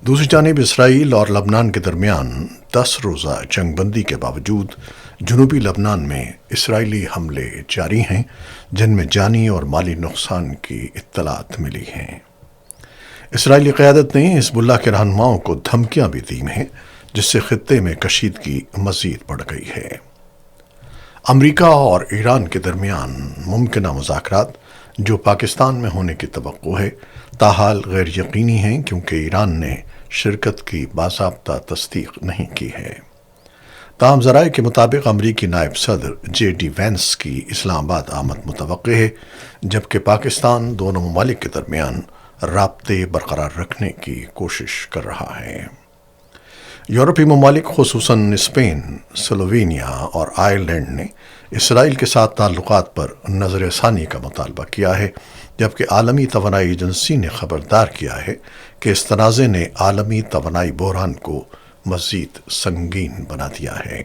دوسری جانب اسرائیل اور لبنان کے درمیان 10 روزہ جنگ بندی کے باوجود جنوبی لبنان میں اسرائیلی حملے جاری ہیں، جن میں جانی اور مالی نقصان کی اطلاعات ملی ہیں۔ اسرائیلی قیادت نے حزب اللہ کے رہنماؤں کو دھمکیاں بھی دی ہیں، جس سے خطے میں کشیدگی مزید بڑھ گئی ہے۔ امریکہ اور ایران کے درمیان ممکنہ مذاکرات جو پاکستان میں ہونے کی توقع ہے، تاحال غیر یقینی ہیں کیونکہ ایران نے شرکت کی باضابطہ تصدیق نہیں کی ہے۔ تاہم ذرائع کے مطابق امریکی نائب صدر جے ڈی وینس کی اسلام آباد آمد متوقع ہے، جبکہ پاکستان دونوں ممالک کے درمیان رابطے برقرار رکھنے کی کوشش کر رہا ہے۔ یورپی ممالک خصوصاً اسپین، سلووینیا اور آئرلینڈ نے اسرائیل کے ساتھ تعلقات پر نظر ثانی کا مطالبہ کیا ہے، جبکہ عالمی توانائی ایجنسی نے خبردار کیا ہے کہ اس تنازع نے عالمی توانائی بحران کو مزید سنگین بنا دیا ہے۔